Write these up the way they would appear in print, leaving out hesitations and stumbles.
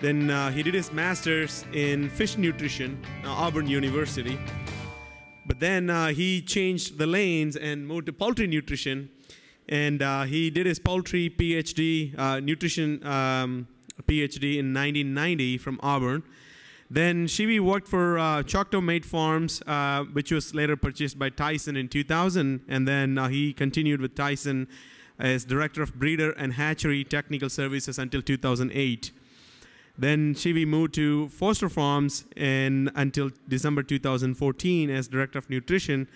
Then he did his master's in fish nutrition, Auburn University. But then he changed the lanes and moved to poultry nutrition. And he did his poultry PhD, nutrition PhD in 1990 from Auburn. Then Shivi worked for Choctaw Mate Farms, which was later purchased by Tyson in 2000. And then he continued with Tyson as Director of Breeder and Hatchery Technical Services until 2008. Then Shivi moved to Foster Farms until December 2014 as Director of Nutrition.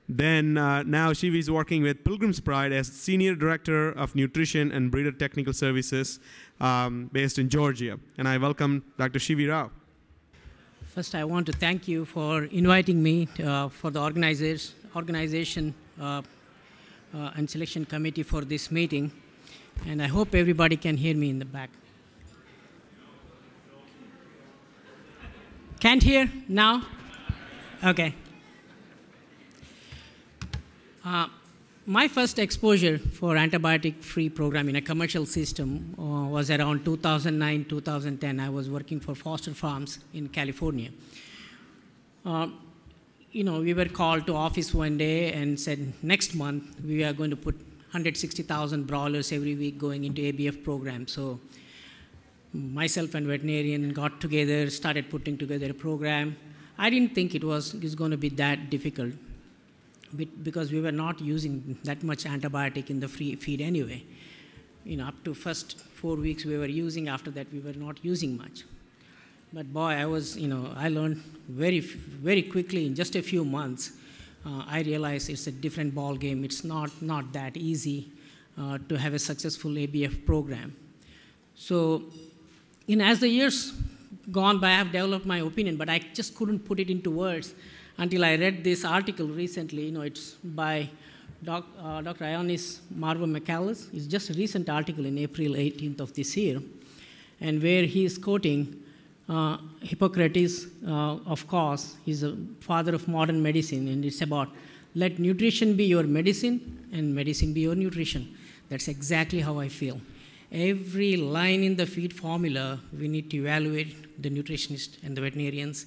Then now Shivi is working with Pilgrims Pride as Senior Director of Nutrition and Breeder Technical Services based in Georgia. And I welcome Dr. Shivi Rao. First, I want to thank you for inviting me for the organization and selection committee for this meeting. And I hope everybody can hear me in the back. Can't hear now? Okay. My first exposure for antibiotic-free program in a commercial system was around 2009, 2010. I was working for Foster Farms in California. We were called to office one day and said, next month we are going to put 160,000 broilers every week going into ABF program. So myself and veterinarian got together, started putting together a program. I didn't think it was going to be that difficult because we were not using that much antibiotic in the free feed anyway. Up to first 4 weeks we were using, after that we were not using much. But boy, I learned very, very quickly in just a few months. I realized it's a different ball game. It's not that easy to have a successful ABF program. So, as the years gone by, I have developed my opinion, but I just couldn't put it into words until I read this article recently. It's by Dr. Ioannis Marvo-Michalis. It's just a recent article in April 18th of this year, and where he is quoting Hippocrates, of course. He's a father of modern medicine, and it's about let nutrition be your medicine and medicine be your nutrition. That's exactly how I feel. Every line in the feed formula, we need to evaluate the nutritionist and the veterinarians,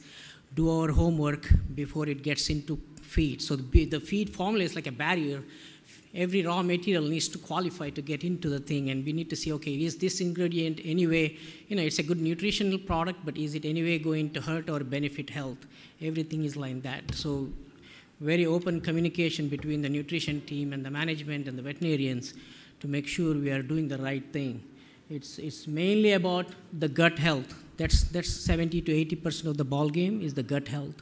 do our homework before it gets into feed. So the feed formula is like a barrier. Every raw material needs to qualify to get into the thing, and we need to see, okay, is this ingredient anyway, it's a good nutritional product, but is it anyway going to hurt or benefit health? Everything is like that. So very open communication between the nutrition team and the management and the veterinarians to make sure we are doing the right thing. It's mainly about the gut health. That's 70 to 80% of the ball game is the gut health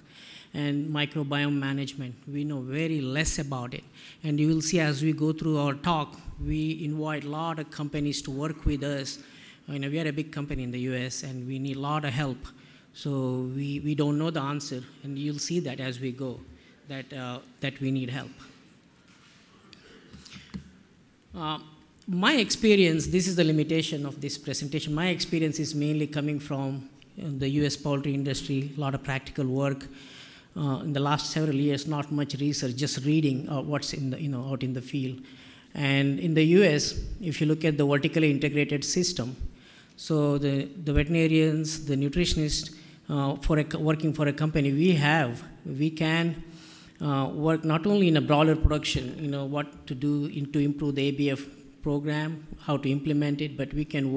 and microbiome management. We know very less about it. And you will see as we go through our talk, we invite a lot of companies to work with us. We are a big company in the US, and we need a lot of help. So we don't know the answer, and you'll see that as we go, that we need help. My experience, this is the limitation of this presentation. My experience is mainly coming from the US poultry industry, a lot of practical work. In the last several years, not much research, just reading what's in the, out in the field. And in the US, if you look at the vertically integrated system, so the veterinarians, the nutritionists, working for a company, we can work not only in a broader production, what to do to improve the ABF program, how to implement it, but we can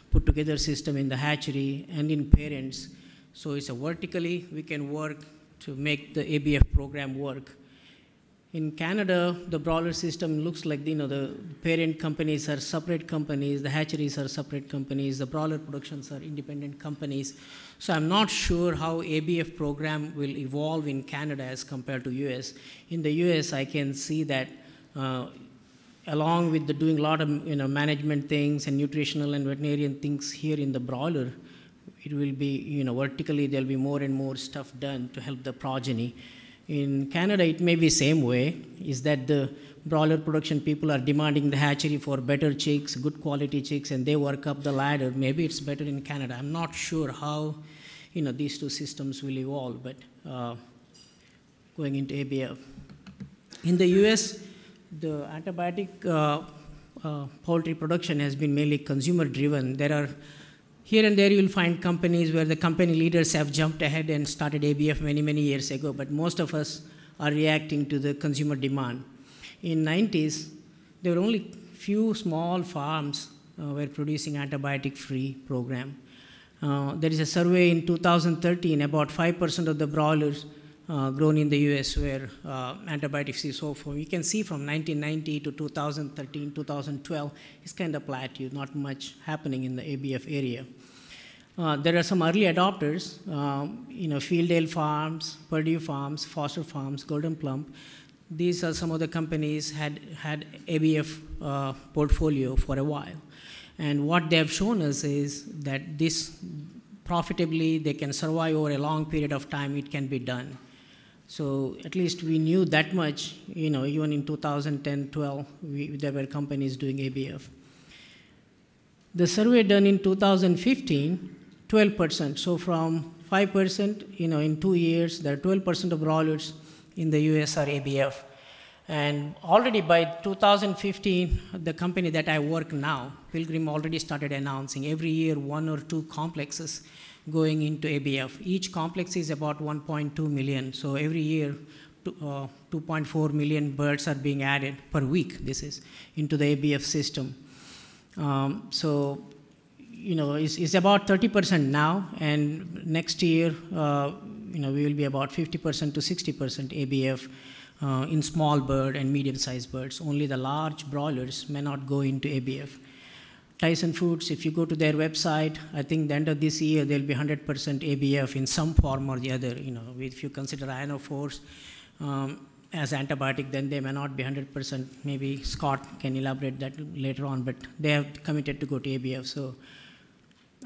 put together a system in the hatchery and in parents. So it's vertically, we can work to make the ABF program work. In Canada, the broader system looks like, the parent companies are separate companies, the hatcheries are separate companies, the broader productions are independent companies. So I'm not sure how ABF program will evolve in Canada as compared to US. In the US, I can see that along with doing a lot of management things and nutritional and veterinarian things here in the broiler, it will be, vertically there'll be more and more stuff done to help the progeny. In Canada, it may be same way, is that the broiler production people are demanding the hatchery for better chicks, good quality chicks, and they work up the ladder. Maybe it's better in Canada. I'm not sure how, these two systems will evolve, but going into ABF. In the US, the antibiotic poultry production has been mainly consumer driven. There are Here and there you will find companies where the company leaders have jumped ahead and started ABF many, many years ago, but most of us are reacting to the consumer demand. In 90s, there were only few small farms were producing antibiotic-free program. There is a survey in 2013, about 5% of the broilers grown in the US were antibiotic-free. So we can see from 1990 to 2013, 2012, it's kind of plateau, not much happening in the ABF area. There are some early adopters, Fieldale Farms, Purdue Farms, Foster Farms, Golden Plump. These are some of the companies had ABF portfolio for a while. And what they have shown us is that this profitably, they can survive over a long period of time, it can be done. So at least we knew that much, even in 2010, 12, there were companies doing ABF. The survey done in 2015, 12%. So from 5%, in 2 years, there are 12% of broilers in the US are ABF. And already by 2015, the company that I work now, Pilgrim, already started announcing every year 1 or 2 complexes going into ABF. Each complex is about 1.2 million. So every year, 2.4 million birds are being added per week, this is, into the ABF system. It's about 30% now, and next year, we will be about 50% to 60% ABF in small bird and medium-sized birds. Only the large broilers may not go into ABF. Tyson Foods, if you go to their website, I think the end of this year, there'll be 100% ABF in some form or the other. If you consider ionophores as antibiotic, then they may not be 100%. Maybe Scott can elaborate that later on, but they have committed to go to ABF. So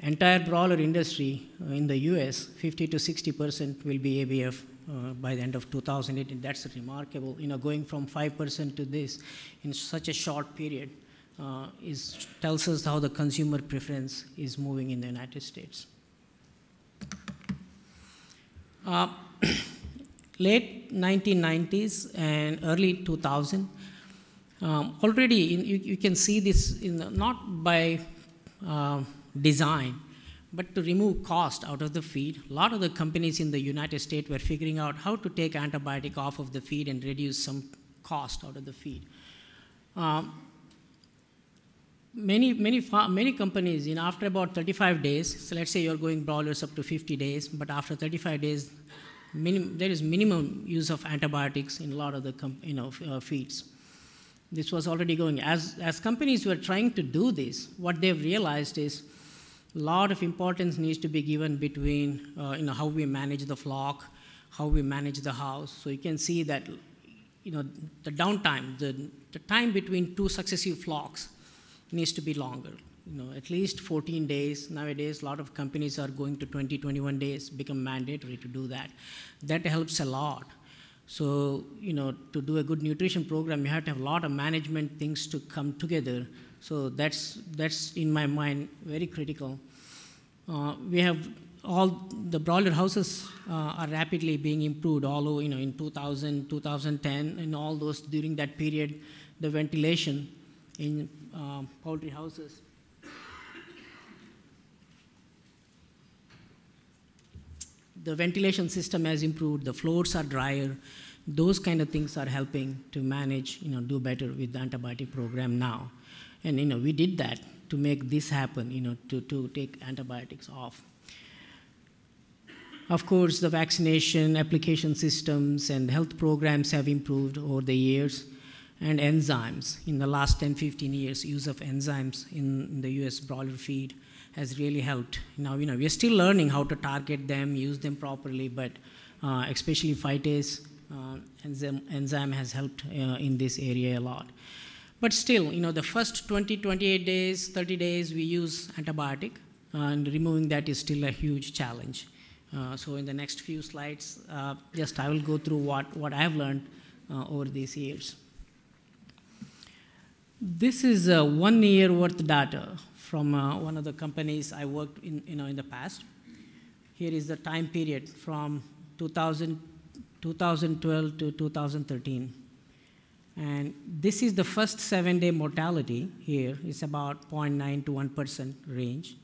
entire broiler industry in the US, 50 to 60% will be ABF by the end of 2018. That's remarkable. Going from 5% to this in such a short period tells us how the consumer preference is moving in the United States. Late 1990s and early 2000, already you can see this not by design, but to remove cost out of the feed. A lot of the companies in the United States were figuring out how to take antibiotic off of the feed and reduce some cost out of the feed. Many companies, after about 35 days, so let's say you're going broilers up to 50 days, but after 35 days, there is minimum use of antibiotics in a lot of the feeds. This was already going. As companies were trying to do this, what they've realized is a lot of importance needs to be given between how we manage the flock, how we manage the house. So you can see that the downtime, the time between 2 successive flocks needs to be longer. At least 14 days. Nowadays, a lot of companies are going to 20, 21 days, become mandatory to do that. That helps a lot. So, to do a good nutrition program, you have to have a lot of management things to come together. So that's in my mind, very critical. We have all the broiler houses are rapidly being improved all over, in 2000, 2010, and all those during that period, the ventilation in poultry houses. The ventilation system has improved, the floors are drier. Those kind of things are helping to manage, do better with the antibiotic program now. And, we did that to make this happen, to take antibiotics off. Of course, the vaccination application systems and health programs have improved over the years. And enzymes, in the last 10, 15 years, use of enzymes in the US broiler feed has really helped. Now, we're still learning how to target them, use them properly, but especially phytase enzyme has helped in this area a lot. But still, the first 20, 28 days, 30 days, we use antibiotic, and removing that is still a huge challenge. So in the next few slides, I will go through what I have learned over these years. This is 1 year worth data from one of the companies I worked in the past. Here is the time period from 2012 to 2013. And this is the first 7-day mortality here. It's about 0.9 to 1% range.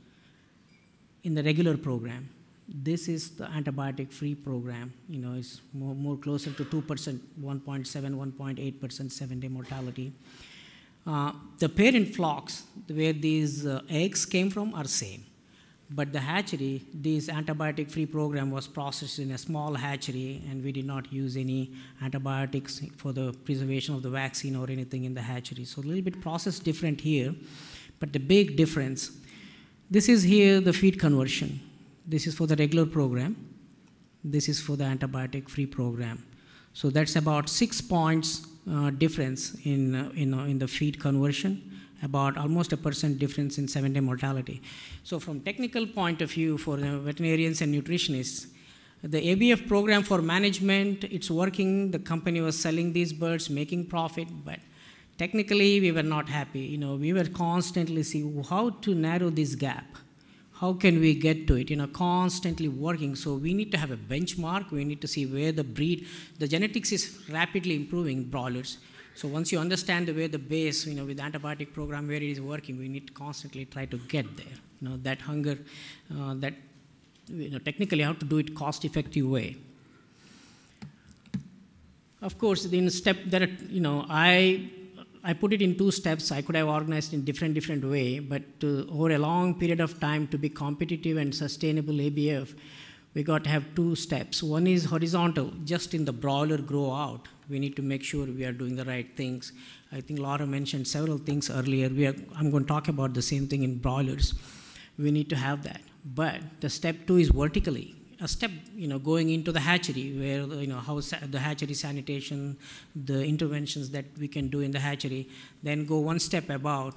in the regular program. This is the antibiotic-free program. It's more closer to 2%, 1.7, 1.8% 7-day mortality. The parent flocks, where these eggs came from, are same. But the hatchery, this antibiotic-free program was processed in a small hatchery, and we did not use any antibiotics for the preservation of the vaccine or anything in the hatchery. So a little bit process different here, but the big difference, this is here the feed conversion. This is for the regular program. This is for the antibiotic-free program. So that's about 6 points difference in the feed conversion, about almost 1% difference in 7-day mortality. So from technical point of view for the veterinarians and nutritionists, the ABF program for management, it's working. The company was selling these birds, making profit, but technically we were not happy. We were constantly seeing how to narrow this gap. How can we get to it? Constantly working. So we need to have a benchmark. We need to see where the genetics is rapidly improving broilers. So once you understand the way the base, with the antibiotic program, where it is working, we need to constantly try to get there. That hunger, technically how to do it cost-effective way. Of course, in step that, I put it in 2 steps. I could have organized in different way, but over a long period of time to be competitive and sustainable ABF, we got to have 2 steps. One is horizontal, just in the broiler grow out. We need to make sure we are doing the right things. I think Laura mentioned several things earlier. I'm going to talk about the same thing in broilers. We need to have that. But the step 2 is vertically. A step, going into the hatchery, where, how the hatchery sanitation, the interventions that we can do in the hatchery, then go 1 step about,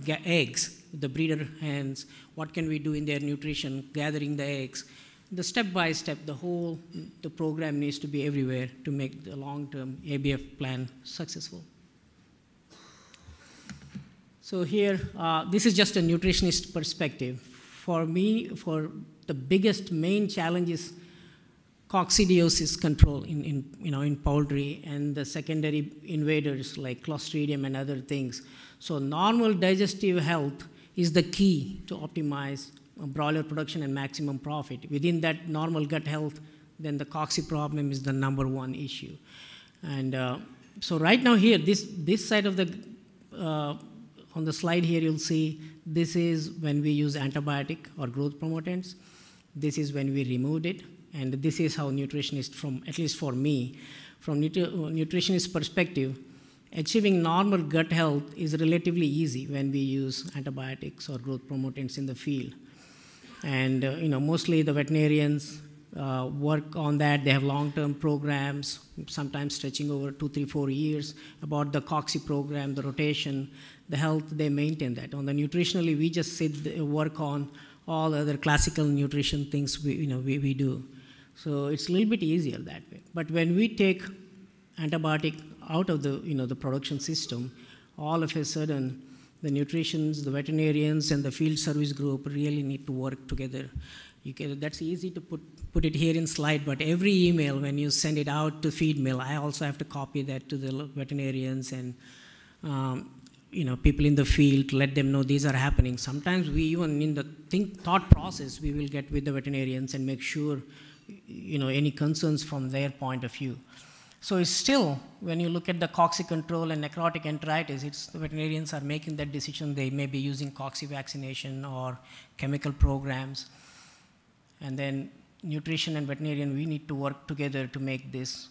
get eggs, the breeder hens, what can we do in their nutrition, gathering the eggs. The step by step, the program needs to be everywhere to make the long-term ABF plan successful. So here, this is just a nutritionist perspective. For me, the biggest main challenge is coccidiosis control in poultry and the secondary invaders like Clostridium and other things. So normal digestive health is the key to optimize broiler production and maximum profit. Within that normal gut health, then the cocci problem is the #1 issue. And so right now here, this side of the, on the slide here, you'll see this is when we use antibiotic or growth promotants. This is when we removed it, and this is how nutritionists, at least for me, from nutritionist perspective, achieving normal gut health is relatively easy when we use antibiotics or growth promotants in the field. And mostly the veterinarians work on that. They have long-term programs, sometimes stretching over 2, 3, 4 years, about the cocci program, the rotation, the health, they maintain that. On the nutritionally, we just work on all other classical nutrition things we do. So it's a little bit easier that way. But when we take antibiotic out of the production system, all of a sudden the nutritionists, the veterinarians, and the field service group really need to work together. That's easy to put it here in slide, but every email when you send it out to feed mill, I also have to copy that to the veterinarians and people in the field to let them know these are happening. Sometimes we even in the thought process, we will get with the veterinarians and make sure any concerns from their point of view. So it's still, when you look at the cocci control and necrotic enteritis, the veterinarians are making that decision. They may be using cocci vaccination or chemical programs. And then nutrition and veterinarian, we need to work together to make this,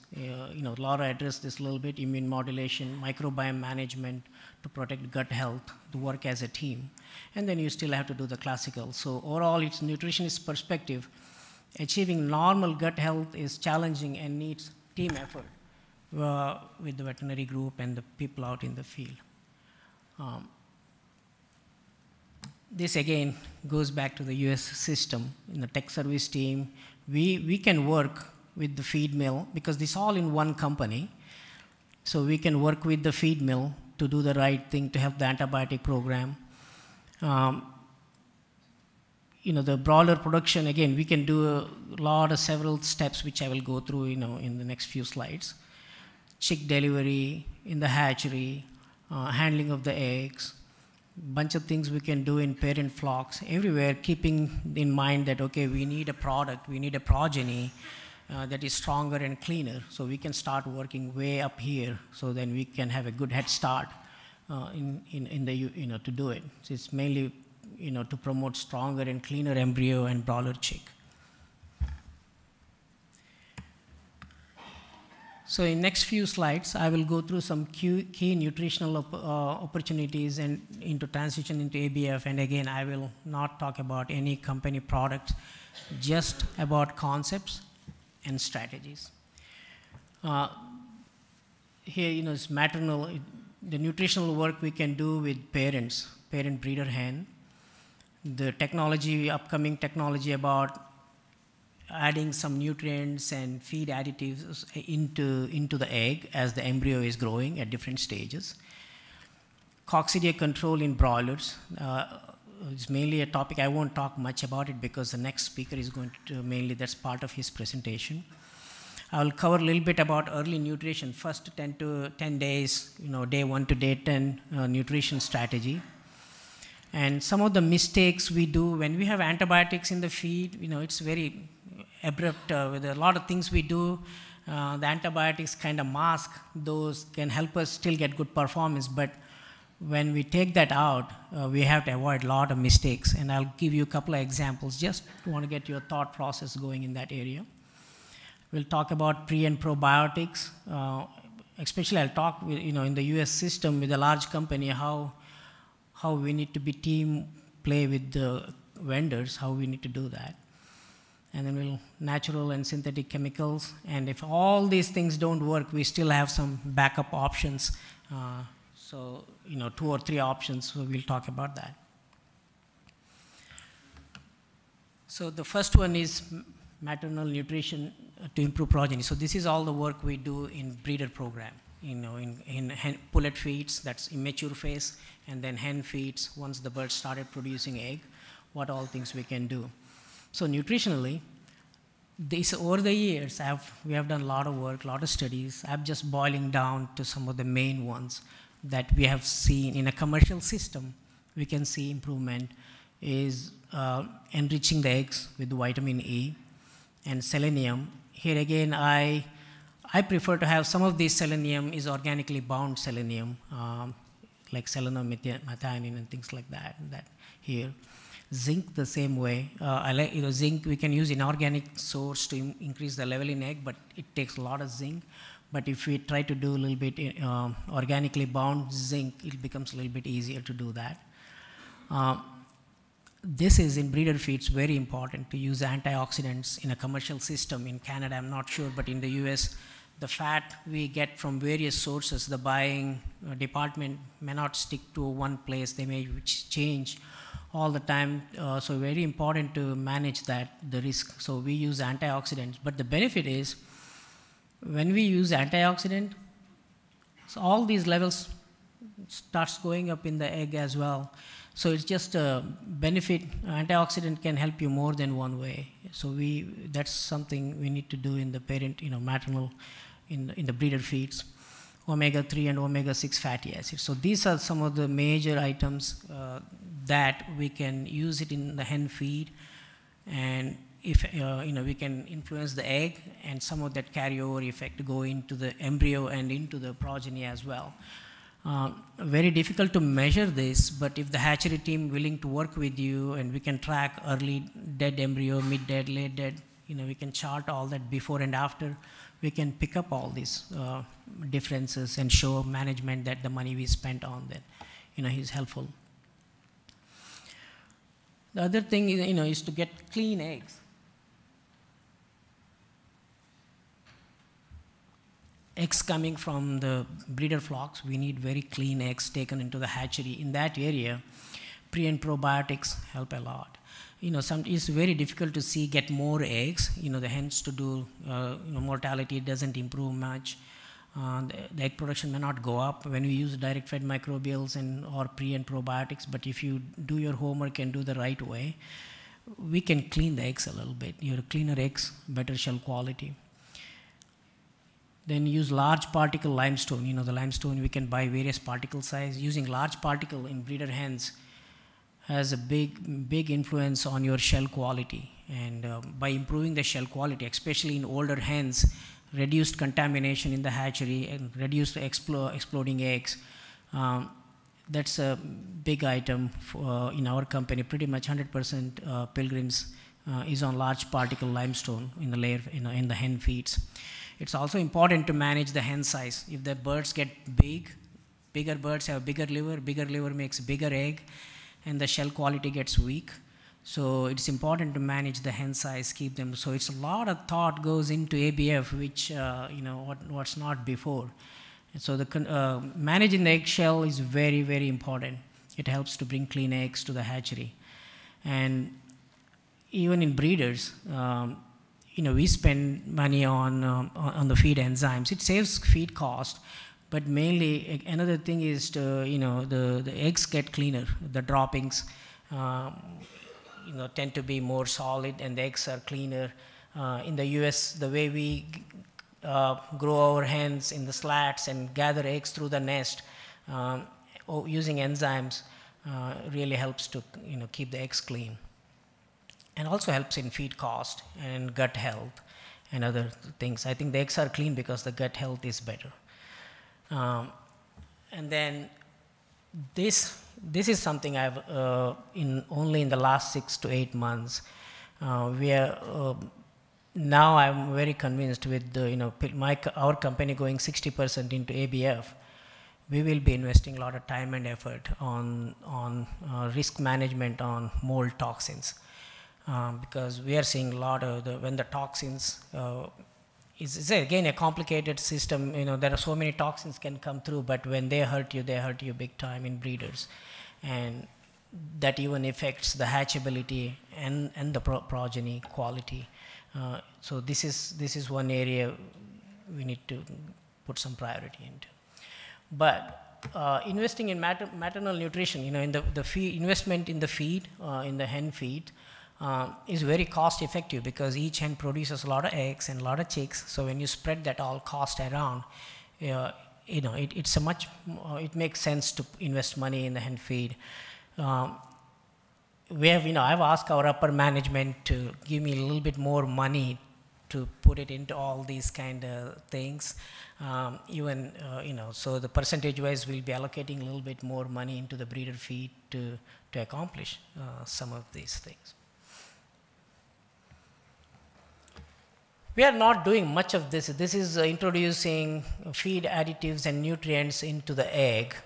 Laura addressed this a little bit, immune modulation, microbiome management to protect gut health, to work as a team. And then you still have to do the classical. So overall, it's nutritionist perspective. Achieving normal gut health is challenging and needs team effort with the veterinary group and the people out in the field. This again goes back to the US system. In the tech service team, we can work with the feed mill because this is all in one company. So we can work with the feed mill to do the right thing to help the antibiotic program. The broiler production, again, we can do several steps, which I will go through, in the next few slides. Chick delivery in the hatchery, handling of the eggs, bunch of things we can do in parent flocks everywhere, keeping in mind that, okay, we need a product, we need a progeny that is stronger and cleaner, so we can start working way up here, so then we can have a good head start to do it. So it's mainly, to promote stronger and cleaner embryo and broiler chick. So in next few slides, I will go through some key nutritional opportunities and into transition into ABF. And again, I will not talk about any company products, just about concepts and strategies. Here, is maternal, the nutritional work we can do with parent breeder hen. The technology, upcoming technology about adding some nutrients and feed additives into the egg as the embryo is growing at different stages. Coccidia control in broilers is mainly a topic. I won't talk much about it because the next speaker is going to mainly, that's part of his presentation. I will cover a little bit about early nutrition, first 10 days, day 1 to day 10 nutrition strategy. And some of the mistakes we do when we have antibiotics in the feed, it's very abrupt. With a lot of things we do, the antibiotics kind of mask those, can help us still get good performance. But when we take that out, we have to avoid a lot of mistakes. And I'll give you a couple of examples, just want to get your thought process going in that area. We'll talk about pre and probiotics. Especially I'll talk, in the US system with a large company, how we need to be team play with the vendors, how we need to do that. And then we'll natural and synthetic chemicals. And if all these things don't work, we still have some backup options. So, 2 or 3 options, so we'll talk about that. So the first one is maternal nutrition to improve progeny. So this is all the work we do in breeder program. In pullet feeds, that's immature phase, and then hen feeds, once the bird started producing egg, what all things we can do. So nutritionally, over the years, we have done a lot of work, a lot of studies. I'm just boiling down to some of the main ones that we have seen in a commercial system. We can see improvement is enriching the eggs with vitamin E and selenium. Here again, I prefer to have some of this selenium is organically bound selenium, like selenomethionine and things like that. Here. Zinc the same way. Zinc we can use inorganic source to increase the level in egg, but it takes a lot of zinc. But if we try to do a little bit organically bound zinc, it becomes a little bit easier to do that. This is in breeder feeds very important to use antioxidants in a commercial system. In Canada, I'm not sure, but in the US, the fat we get from various sources, the buying department may not stick to one place, they may change all the time. So very important to manage the risk. So we use antioxidants, but the benefit is when we use antioxidant, so all these levels starts going up in the egg as well. So it's just a benefit. Antioxidant can help you more than one way. So that's something we need to do in the parent, maternal, in the breeder feeds. Omega-3 and omega-6 fatty acids. So these are some of the major items that we can use it in the hen feed, and if we can influence the egg, and some of that carryover effect go into the embryo and into the progeny as well. Very difficult to measure this, but if the hatchery team willing to work with you, and we can track early dead embryo, mid dead, late dead, we can chart all that before and after. We can pick up all these differences and show management that the money we spent on that, is helpful. The other thing is to get clean eggs. Eggs coming from the breeder flocks, we need very clean eggs taken into the hatchery. In that area, pre and probiotics help a lot. It's very difficult to get more eggs. The hens to do mortality doesn't improve much. The egg production may not go up when we use direct fed microbials or pre and probiotics. But if you do your homework and do the right way, we can clean the eggs a little bit. Your cleaner eggs, better shell quality. Then use large particle limestone. The limestone we can buy various particle size. Using large particle in breeder hens has a big influence on your shell quality. And by improving the shell quality, especially in older hens, reduced contamination in the hatchery and reduced exploding eggs. That's a big item in our company. Pretty much 100% Pilgrims is on large particle limestone in the layer in the hen feeds. It's also important to manage the hen size. If the birds get bigger birds have bigger liver makes bigger egg, and the shell quality gets weak. So it's important to manage the hen size, keep them. So it's a lot of thought goes into ABF, which what's not before. And so managing the eggshell is very, very important. It helps to bring clean eggs to the hatchery. And even in breeders, we spend money on the feed enzymes. It saves feed cost, but mainly another thing is the eggs get cleaner. The droppings, tend to be more solid, and the eggs are cleaner. In the U.S., the way we grow our hens in the slats and gather eggs through the nest using enzymes really helps to keep the eggs clean. And also helps in feed cost and gut health and other things. I think the eggs are clean because the gut health is better. And then this is something I've only in the last 6 to 8 months. Now I'm very convinced with our company going 60% into ABF. We will be investing a lot of time and effort on risk management on mold toxins. Because we are seeing a lot of when the toxins is again a complicated system. There are so many toxins can come through, but when they hurt you big time in breeders, and that even affects the hatchability and the progeny quality. So this is one area we need to put some priority into. But investing in maternal nutrition, in the feed, investment in the feed, in the hen feed. Is very cost effective because each hen produces a lot of eggs and a lot of chicks. So when you spread that all cost around, it makes sense to invest money in the hen feed. I've asked our upper management to give me a little bit more money to put it into all these kind of things. So the percentage wise we'll be allocating a little bit more money into the breeder feed to accomplish some of these things. We are not doing much of this. This is introducing feed additives and nutrients into the egg.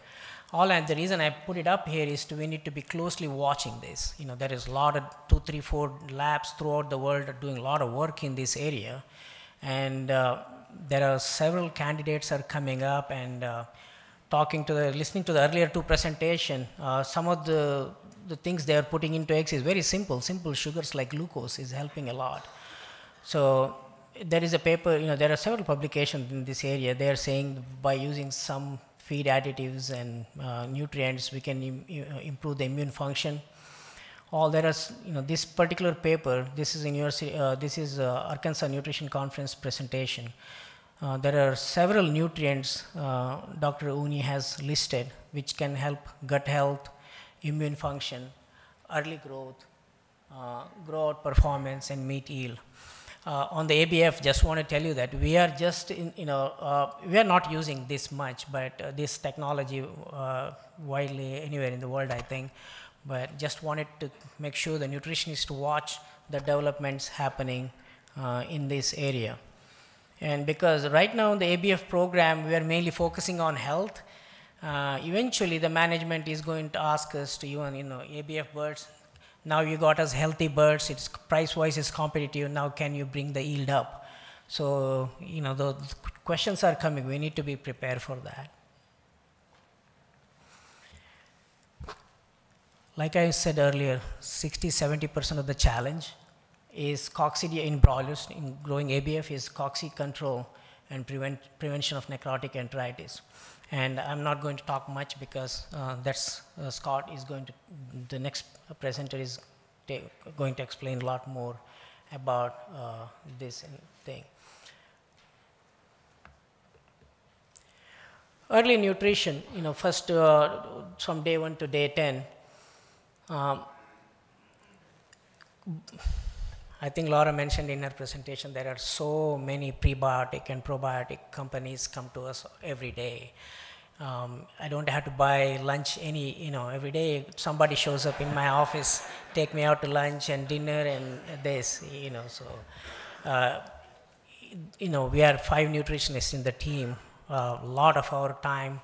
The reason I put it up here is we need to be closely watching this. There is a lot of 2, 3, 4 labs throughout the world doing a lot of work in this area. And there are several candidates are coming up, and listening to the earlier 2 presentation, some of the things they are putting into eggs is very simple. Simple sugars like glucose is helping a lot. So there is a paper, there are several publications in this area. They are saying by using some feed additives and nutrients, we can improve the immune function. This particular paper, this is Arkansas Nutrition Conference presentation. There are several nutrients Dr. Uni has listed which can help gut health, immune function, early growth, grow out performance, and meat yield. On the ABF, just want to tell you that we are just we are not using this much, but this technology widely anywhere in the world, I think. But just wanted to make sure the nutritionists watch the developments happening in this area. And because right now in the ABF program, we are mainly focusing on health. Eventually, the management is going to ask us to even, ABF birds. Now you got us healthy birds, it's price-wise is competitive, now can you bring the yield up? So, the questions are coming, we need to be prepared for that. Like I said earlier, 60–70% of the challenge is Coccidia in broilers. In growing ABF is cocci control and prevention of necrotic enteritis. And I'm not going to talk much because Scott is going to, the next presenter is going to explain a lot more about this thing. Early nutrition, first from day 1 to day 10, I think Laura mentioned in her presentation there are so many prebiotic and probiotic companies come to us every day. I don't have to buy lunch every day somebody shows up in my office, take me out to lunch and dinner and this, so we are 5 nutritionists in the team. A lot of our time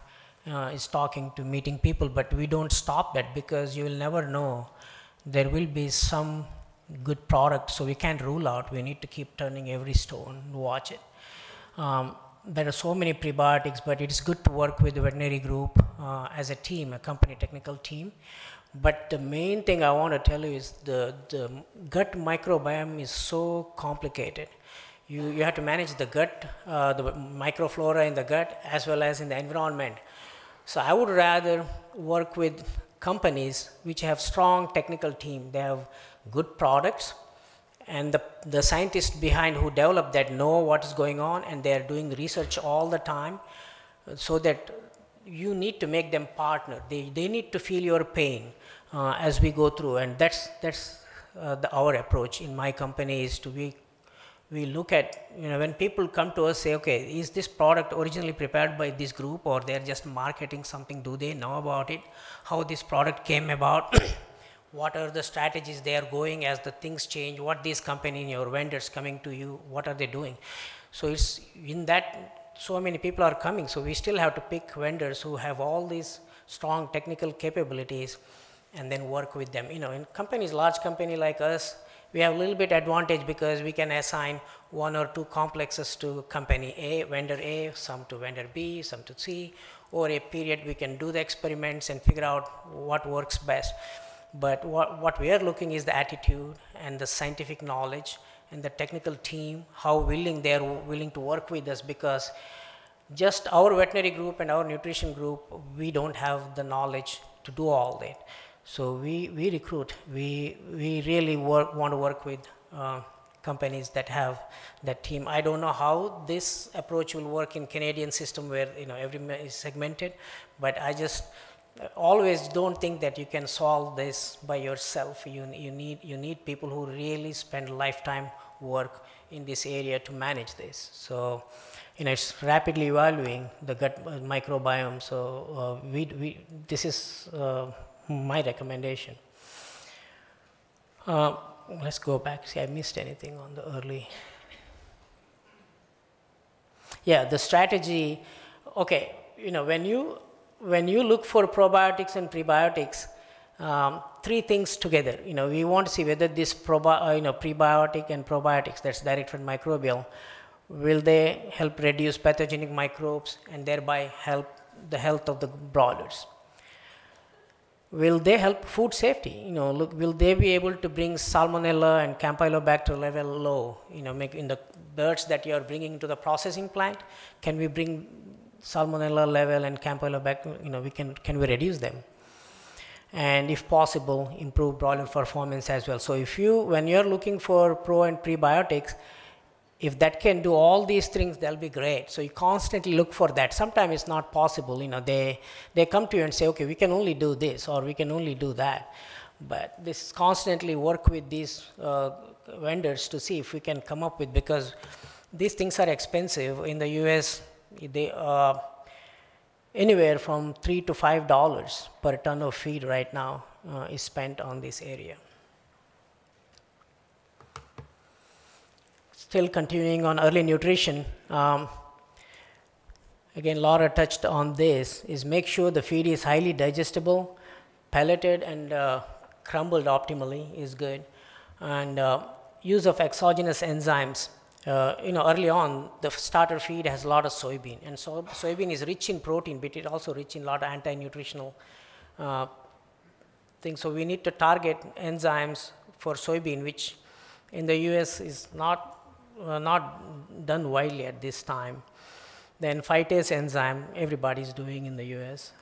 is talking to meeting people, but we don't stop that because you will never know. There will be some good product, so we can't rule out. We need to keep turning every stone, watch it. There are so many prebiotics, but it's good to work with the veterinary group as a team, a company technical team. But the main thing I want to tell you is the gut microbiome is so complicated. You have to manage the gut, the microflora in the gut, as well as in the environment. So I would rather work with companies which have strong technical team. They have good products, and the scientists behind who develop that know what is going on, and they are doing research all the time, so that you need to make them partner. They need to feel your pain as we go through, and that's our approach in my company is to we look at, when people come to us, say, okay, is this product originally prepared by this group or they're just marketing something? Do they know about it? How this product came about? What are the strategies they are going as the things change? What these companies, your vendors coming to you, what are they doing? So it's in that, so many people are coming. So we still have to pick vendors who have all these strong technical capabilities and then work with them. In companies, large company like us, we have a little bit advantage because we can assign 1 or 2 complexes to company A, vendor A, some to vendor B, some to C. Over a period, we can do the experiments and figure out what works best. But what we are looking is the attitude and the scientific knowledge and the technical team, how willing they are willing to work with us, because just our veterinary group and our nutrition group, we don't have the knowledge to do all that. So we recruit, we really want to work with companies that have that team. I don't know how this approach will work in Canadian system where everyone is segmented, but I just always don't think that you can solve this by yourself. You need people who really spend lifetime work in this area to manage this. So it's rapidly evolving, the gut microbiome. So this is my recommendation. Let's go back. See, I missed anything on the early. Yeah, the strategy. Okay, when you look for probiotics and prebiotics, 3 things together. We want to see whether this prebiotic and probiotics, that's direct from microbial, will they help reduce pathogenic microbes and thereby help the health of the broilers? Will they help food safety? Will they be able to bring salmonella and campylobacter level low? Make in the birds that you are bringing to the processing plant, can we bring salmonella level and campylobacter? Can we reduce them? And if possible, improve broiler performance as well. So when you're looking for pro and prebiotics, if that can do all these things, that'll be great. So you constantly look for that. Sometimes it's not possible. They come to you and say, okay, we can only do this or we can only do that. But this is constantly work with these vendors to see if we can come up with, because these things are expensive. In the US, they anywhere from $3 to $5 per ton of feed right now is spent on this area. Still continuing on early nutrition, again Laura touched on this, is make sure the feed is highly digestible, pelleted and crumbled optimally is good, and use of exogenous enzymes. Early on, the starter feed has a lot of soybean, and so soybean is rich in protein, but it also rich in a lot of anti-nutritional things. So we need to target enzymes for soybean, which in the US is not done widely at this time. Then phytase enzyme, everybody's doing in the US.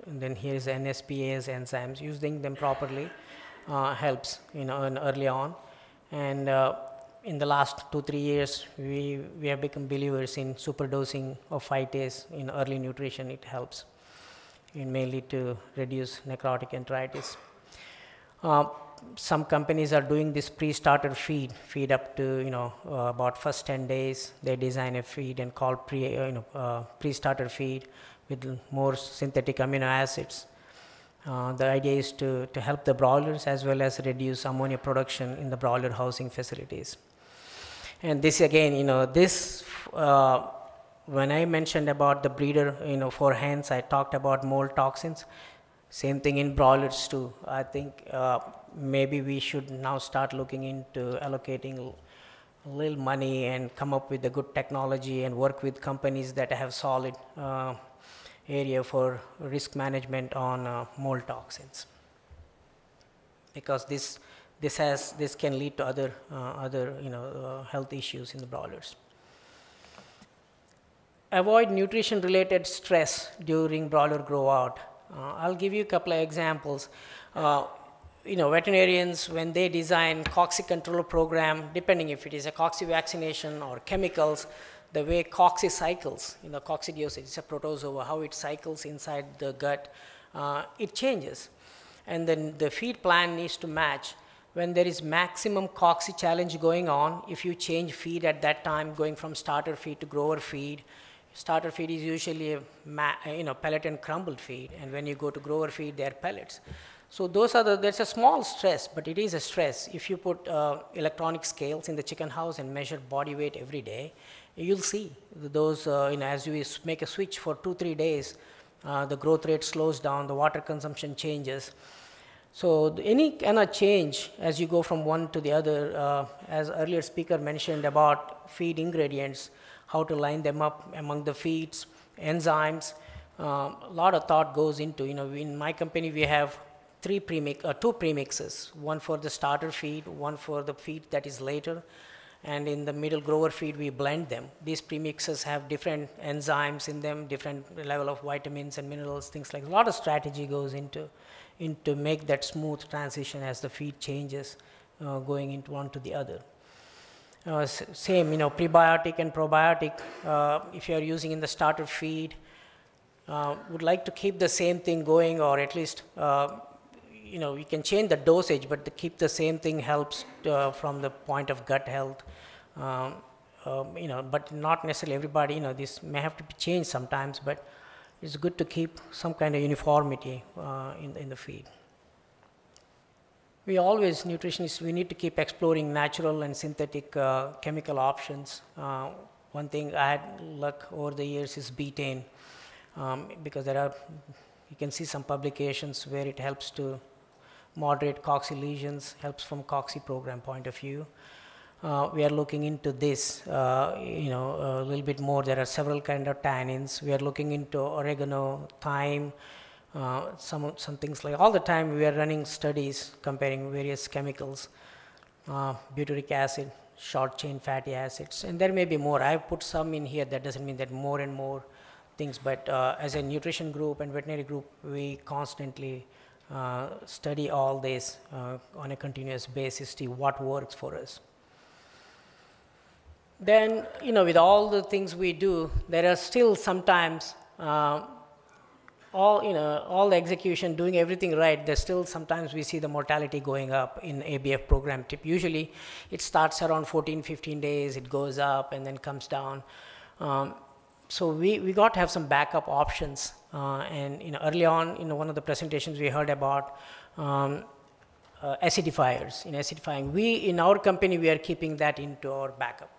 And then here's NSPA's enzymes. Using them properly helps, early on. And in the last 2-3 years, we have become believers in superdosing of phytase in early nutrition. It helps mainly to reduce necrotic enteritis. Some companies are doing this pre-starter feed up to about first 10 days. They design a feed and call pre-starter feed with more synthetic amino acids. The idea is to help the broilers as well as reduce ammonia production in the broiler housing facilities. And this again, when I mentioned about the breeder, for hens, I talked about mold toxins. Same thing in broilers too. I think maybe we should now start looking into allocating a little money and come up with a good technology and work with companies that have solid area for risk management on mold toxins, because this can lead to other health issues in the broilers. Avoid nutrition related stress during broiler grow out. I'll give you a couple of examples. Veterinarians, when they design cocci control program, depending if it is a cocci vaccination or chemicals, the way cocci cycles, coccidiosis, it's a protozoa, how it cycles inside the gut, it changes. And then the feed plan needs to match. When there is maximum cocci challenge going on, if you change feed at that time, going from starter feed to grower feed, starter feed is usually a pellet and crumbled feed, and when you go to grower feed, they are pellets. So there's a small stress, but it is a stress. If you put electronic scales in the chicken house and measure body weight every day, you'll see those, as you make a switch for 2-3 days, the growth rate slows down, the water consumption changes. So any kind of change as you go from one to the other, as earlier speaker mentioned about feed ingredients, how to line them up among the feeds, enzymes, a lot of thought goes into, in my company we have two premixes, one for the starter feed, one for the feed that is later, and in the middle grower feed we blend them. These premixes have different enzymes in them, different level of vitamins and minerals, things like that. A lot of strategy goes into make that smooth transition as the feed changes, going into one to the other. Same, prebiotic and probiotic, if you are using in the starter feed, would like to keep the same thing going, or at least you can change the dosage, but to keep the same thing helps from the point of gut health. But not necessarily everybody, this may have to be changed sometimes, but it's good to keep some kind of uniformity in the feed. We always, nutritionists, we need to keep exploring natural and synthetic chemical options. One thing I had luck over the years is betaine, because you can see some publications where it helps to moderate cocci lesions, helps from cocci program point of view. We are looking into this, a little bit more. There are several kind of tannins. We are looking into oregano, thyme, some things like. All the time we are running studies comparing various chemicals, butyric acid, short chain fatty acids, and there may be more. I've put some in here. That doesn't mean that more and more things, but as a nutrition group and veterinary group, we constantly study all this on a continuous basis to see what works for us. Then, with all the things we do, there are still sometimes all the execution, doing everything right, there's still sometimes we see the mortality going up in ABF program. Usually it starts around 14-15 days, it goes up and then comes down. So we got to have some backup options. And early on, one of the presentations we heard about acidifiers. In acidifying, in our company, we are keeping that into our backup.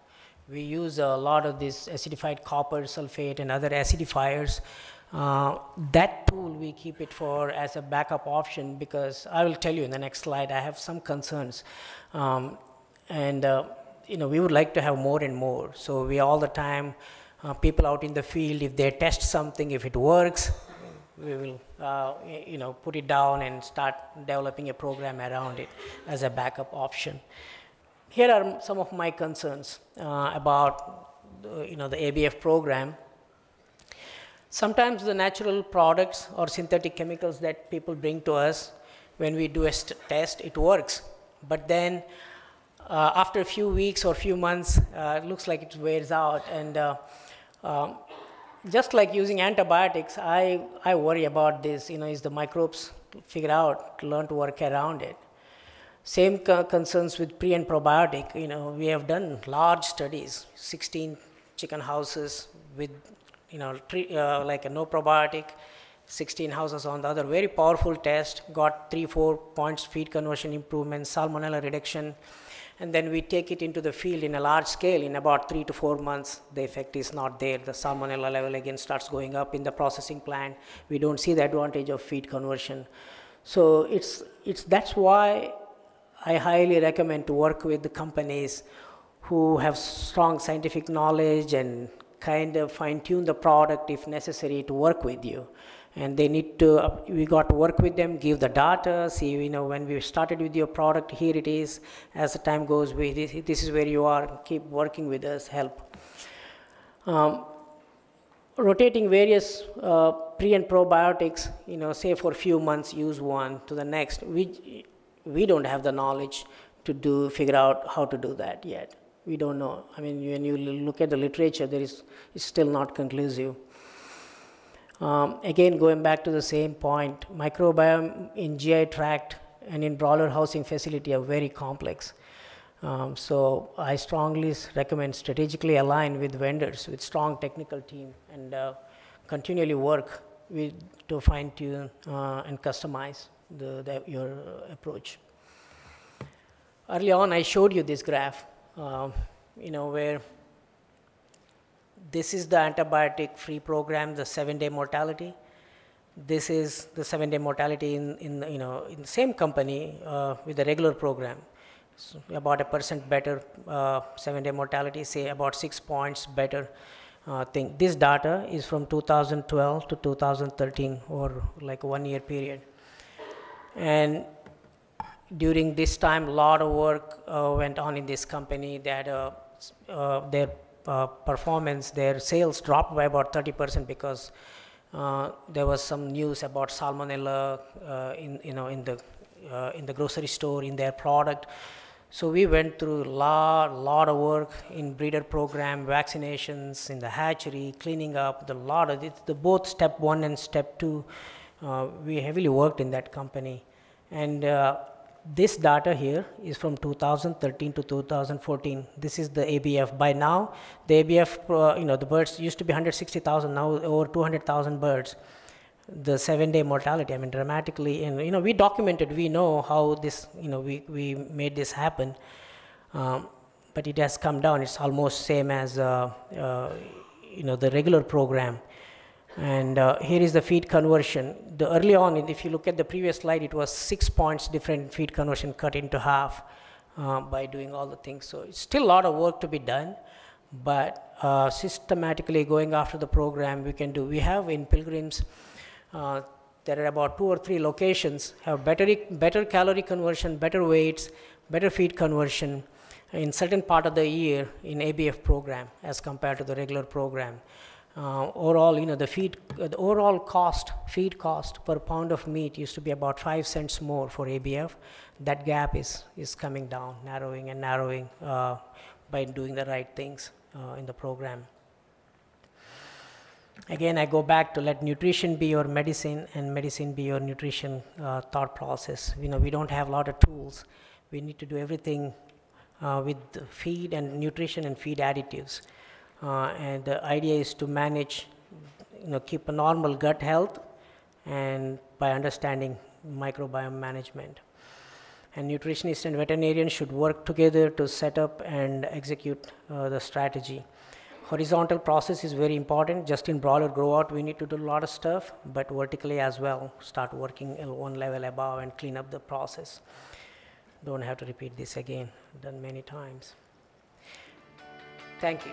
We use a lot of this acidified copper sulfate and other acidifiers. That tool, we keep it as a backup option, because I will tell you in the next slide, I have some concerns. We would like to have more and more. So we all the time, people out in the field, if they test something, if it works, we will put it down and start developing a program around it as a backup option. Here are some of my concerns about the ABF program. Sometimes the natural products or synthetic chemicals that people bring to us, when we do a test, it works. But then after a few weeks or few months, it looks like it wears out. And just like using antibiotics, I worry about this, is the microbes figure out, learn to work around it. Same concerns with pre and probiotic. We have done large studies, 16 chicken houses with, like a no probiotic, 16 houses on the other. Very powerful test, got 3-4 points feed conversion improvement, salmonella reduction. And then we take it into the field in a large scale. In about 3 to 4 months, the effect is not there. The salmonella level again starts going up in the processing plant. We don't see the advantage of feed conversion. So that's why I highly recommend to work with the companies who have strong scientific knowledge and kind of fine-tune the product if necessary to work with you. And they need to, we got to work with them, give the data, see, when we started with your product, here it is. As the time goes, this is where you are, keep working with us, help. Rotating various pre and probiotics, say for a few months, use one to the next. We don't have the knowledge to figure out how to do that yet. We don't know. I mean, when you look at the literature, it's still not conclusive. Again, going back to the same point, microbiome in GI tract and in broiler housing facility are very complex. So I strongly recommend strategically align with vendors with strong technical team and continually work to fine tune and customize your approach. Early on, I showed you this graph, where this is the antibiotic-free program, the 7-day mortality. This is the 7-day mortality in the same company with the regular program. So about 1% better 7-day mortality, say about 6 points better thing. This data is from 2012 to 2013, or like a 1-year period. And during this time, a lot of work went on in this company. They had their performance, their sales dropped by about 30% because there was some news about salmonella in the grocery store in their product. So we went through a lot of work in breeder program, vaccinations, in the hatchery, cleaning up, both step 1 and step 2. We heavily worked in that company. And this data here is from 2013 to 2014. This is the ABF. By now, the ABF, the birds used to be 160,000, now over 200,000 birds. The 7-day mortality, I mean, dramatically, and we documented, we know how this, we made this happen, but it has come down. It's almost same as, the regular program. And here is the feed conversion. Early on, if you look at the previous slide, it was 6 points different feed conversion cut into half by doing all the things. So it's still a lot of work to be done, but systematically going after the program we can do. We have in Pilgrims, there are about 2 or 3 locations have better calorie conversion, better weights, better feed conversion in certain part of the year in ABF program as compared to the regular program. Overall, the overall feed cost per pound of meat used to be about 5 cents more for ABF. That gap is coming down, narrowing by doing the right things in the program. Again, I go back to let nutrition be your medicine and medicine be your nutrition thought process. We don't have a lot of tools. We need to do everything with feed and nutrition and feed additives. And the idea is to manage, keep a normal gut health and by understanding microbiome management. And nutritionists and veterinarians should work together to set up and execute the strategy. Horizontal process is very important. Just in broiler grow out, we need to do a lot of stuff, but vertically as well, start working one level above and clean up the process. Don't have to repeat this again, done many times. Thank you.